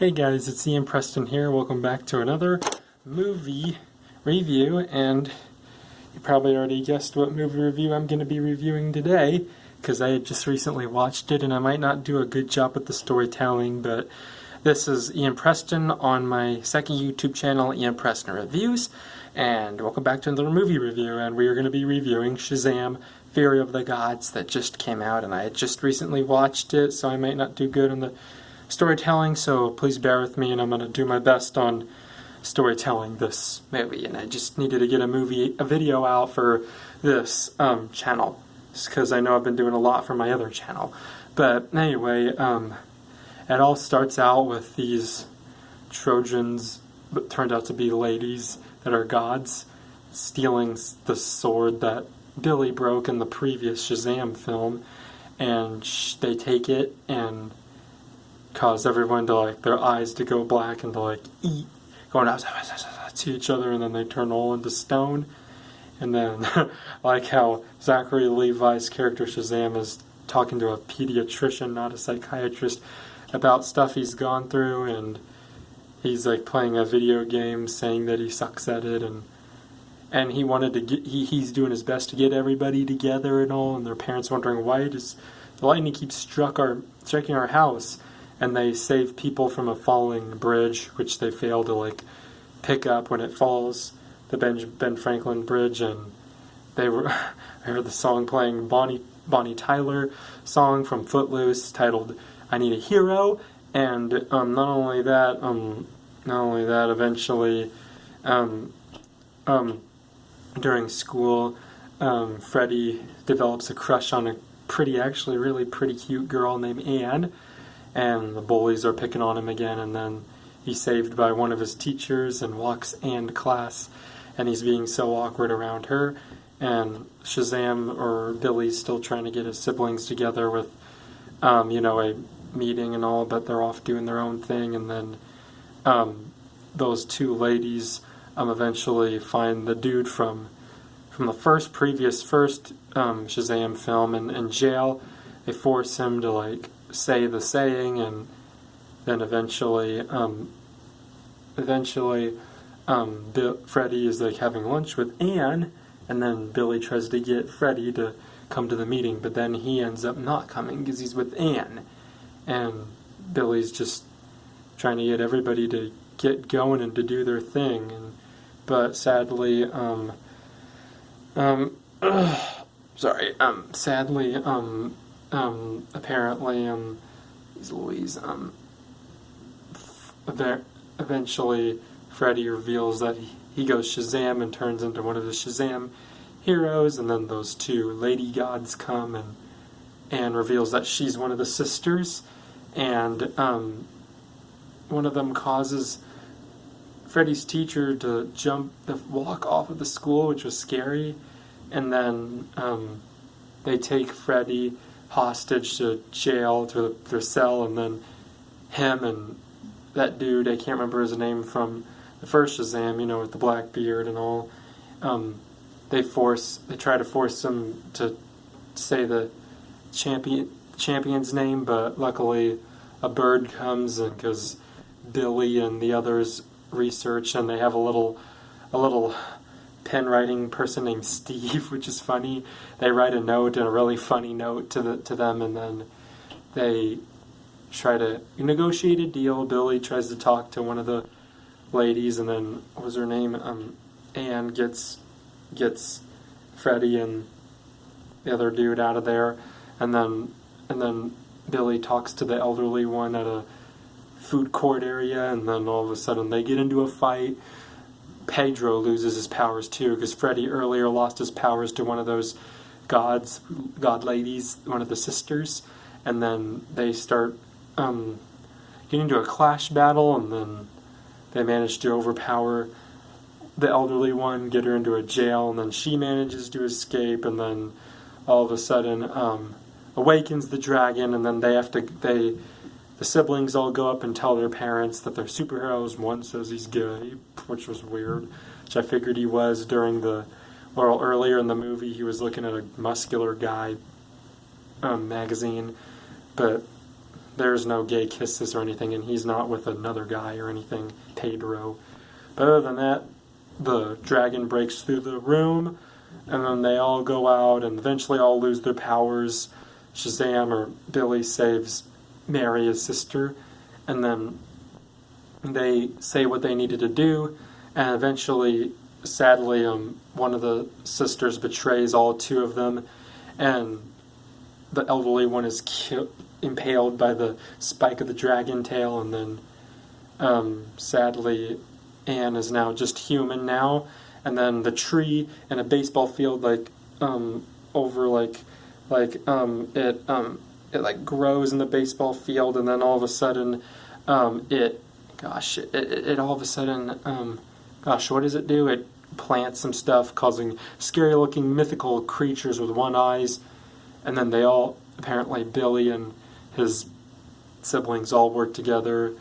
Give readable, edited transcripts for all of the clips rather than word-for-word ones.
Hey guys, it's Ian Preston here. Welcome back to another movie review, and you probably already guessed what movie review I'm going to be reviewing today, because I had just recently watched it and I might not do a good job with the storytelling, but this is Ian Preston on my second YouTube channel, Ian Preston Reviews, and welcome back to another movie review, and we are going to be reviewing Shazam! Fury of the Gods that just came out, and I had just recently watched it, so I might not do good on the storytelling, so please bear with me, and I'm going to do my best on storytelling this movie. And I just needed to get a video out for this channel, because I know I've been doing a lot for my other channel. But anyway, it all starts out with these Trojans, but turned out to be ladies that are gods, stealing the sword that Billy broke in the previous Shazam film, and they take it and cause everyone to, like, their eyes to go black and to, like, eat, going out to each other, and then they turn all into stone. And then, like how Zachary Levi's character Shazam is talking to a pediatrician, not a psychiatrist, about stuff he's gone through, and he's, like, playing a video game saying that he sucks at it, and he wanted to get, he's doing his best to get everybody together and all, and their parents wondering why does the lightning keep striking our house. And they save people from a falling bridge, which they fail to, like, pick up when it falls, the Ben Franklin Bridge. And I heard the song playing, Bonnie Tyler song from Footloose titled "I Need a Hero." And not only that, eventually, during school, Freddie develops a crush on a really pretty cute girl named Anne. And the bullies are picking on him again, and then he's saved by one of his teachers and walks Anne to class, and he's being so awkward around her, and Shazam, or Billy's still trying to get his siblings together with, a meeting and all, but they're off doing their own thing, and then those two ladies eventually find the dude from the previous Shazam film in jail. They force him to, like, say the saying, and then eventually Freddie is, like, having lunch with Anne, and then Billy tries to get Freddie to come to the meeting, but then he ends up not coming because he's with Anne, and Billy's just trying to get everybody to get going and to do their thing, but sadly, apparently, Louise, eventually Freddy reveals that he goes Shazam and turns into one of the Shazam heroes, and then those two lady gods come, and Anne reveals that she's one of the sisters, and one of them causes Freddy's teacher to walk off of the school, which was scary, and then they take Freddy hostage to jail, to their cell, and then him and that dude, I can't remember his name from the first Shazam, with the black beard and all, they try to force him to say the champion's name, but luckily a bird comes, and because Billy and the others research, and they have a little pen writing person named Steve, which is funny. They write a note, and a really funny note to them, and then they try to negotiate a deal. Billy tries to talk to one of the ladies, and then what was her name? Anne gets Freddie and the other dude out of there, and then Billy talks to the elderly one at a food court area, and then all of a sudden they get into a fight. Pedro loses his powers too, because Freddy earlier lost his powers to one of those god ladies, one of the sisters, and then they start getting into a clash battle, and then they manage to overpower the elderly one, get her into a jail, and then she manages to escape, and then all of a sudden awakens the dragon, and then the siblings all go up and tell their parents that they're superheroes. One says he's gay, which was weird, which I figured he was earlier in the movie he was looking at a muscular guy magazine, but there's no gay kisses or anything, and he's not with another guy or anything, Pedro. But other than that, the dragon breaks through the room, and then they all go out, and eventually all lose their powers. Shazam, or Billy, saves Mary, his sister, and then they say what they needed to do, and eventually, sadly, one of the sisters betrays all two of them, and the elderly one is impaled by the spike of the dragon tail, and then sadly Anne is now just human now, and then the tree in a baseball field it grows in the baseball field, and then all of a sudden it all of a sudden what does it do? It plants some stuff causing scary looking mythical creatures with one eyes, and then they all, apparently Billy and his siblings all work together.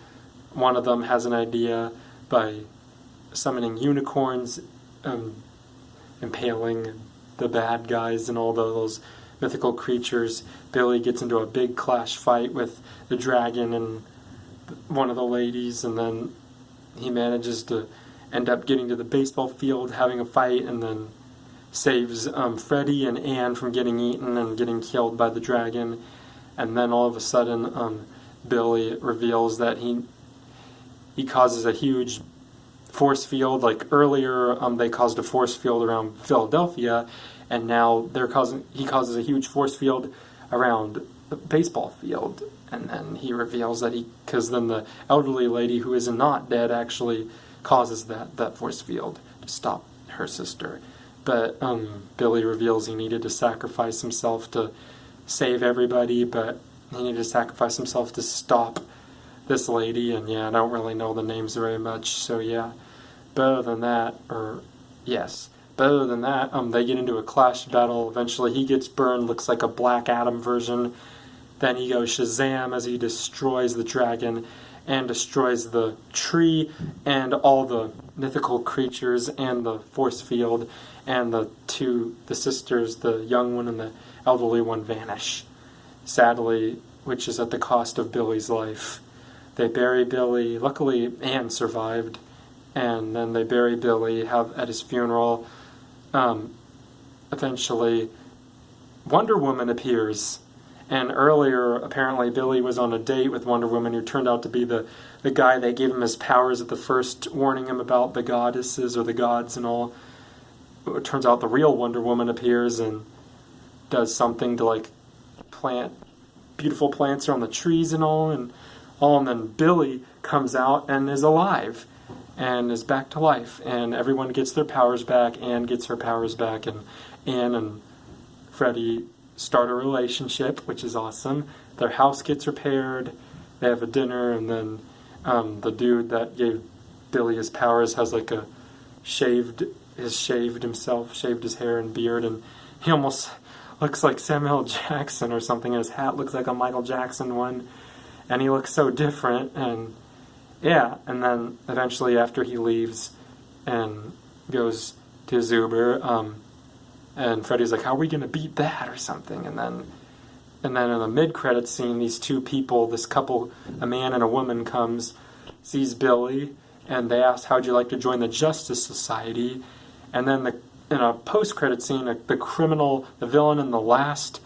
One of them has an idea by summoning unicorns, impaling the bad guys and all those mythical creatures. Billy gets into a big clash fight with the dragon and one of the ladies, and then he manages to end up getting to the baseball field, having a fight, and then saves Freddy and Anne from getting eaten and getting killed by the dragon. And then all of a sudden Billy reveals that he causes a huge force field. Like earlier they caused a force field around Philadelphia, and now he causes a huge force field around the baseball field. And then he reveals that because then the elderly lady who is not dead actually causes that force field to stop her sister. But Billy reveals he needed to sacrifice himself to save everybody, but he needed to sacrifice himself to stop this lady, and I don't really know the names very much, so yeah. But other than that, they get into a clash battle. Eventually he gets burned, looks like a Black Adam version. Then he goes Shazam as he destroys the dragon and destroys the tree and all the mythical creatures and the force field, and the sisters, the young one and the elderly one, vanish. Sadly, which is at the cost of Billy's life. They bury Billy. Luckily, Anne survived, and then they bury Billy, at his funeral. Eventually, Wonder Woman appears. And earlier, apparently, Billy was on a date with Wonder Woman, who turned out to be the guy that gave him his powers at the first, warning him about the goddesses or the gods and all. It turns out the real Wonder Woman appears and does something to plant beautiful plants on the trees and all, and then Billy comes out and is alive and is back to life, and everyone gets their powers back. Anne gets her powers back, and Anne and Freddy start a relationship, which is awesome. Their house gets repaired, they have a dinner, and then the dude that gave Billy his powers has shaved his hair and beard, and he almost looks like Samuel Jackson or something, and his hat looks like a Michael Jackson one, and he looks so different, and then eventually after he leaves and goes to his Uber, and Freddy's like, how are we going to beat that or something, and then in the mid-credits scene, these two people, this couple, a man and a woman, sees Billy, and they ask, how'd you like to join the Justice Society? And then in a post-credit scene, the villain in the last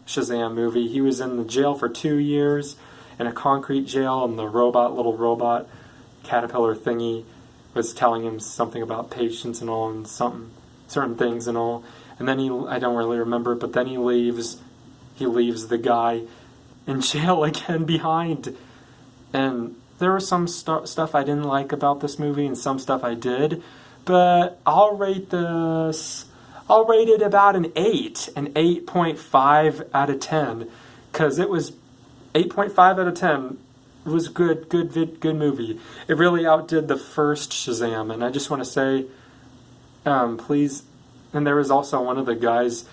Shazam movie, he was in the jail for 2 years, in a concrete jail, and the little robot caterpillar thingy was telling him something about patience and all, and certain things and all. And then I don't really remember, but then he leaves the guy in jail again behind. And there was some stuff I didn't like about this movie, and some stuff I did. But I'll rate it about an 8.5 out of 10, because it was 8.5 out of 10. It was good movie. It really outdid the first Shazam, and I just want to say, please. And there was also one of the guys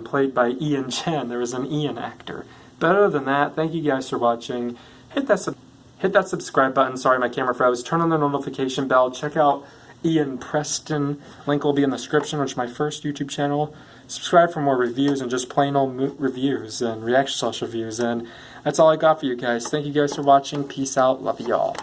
played by Ian Chen. There was an Ian actor. But other than that, thank you guys for watching. Hit that subscribe button. Sorry, my camera froze. Turn on the notification bell. Check out Ian Preston. Link will be in the description, which is my first YouTube channel. Subscribe for more reviews and just plain old reviews and reaction slash reviews. And that's all I got for you guys. Thank you guys for watching. Peace out. Love you all.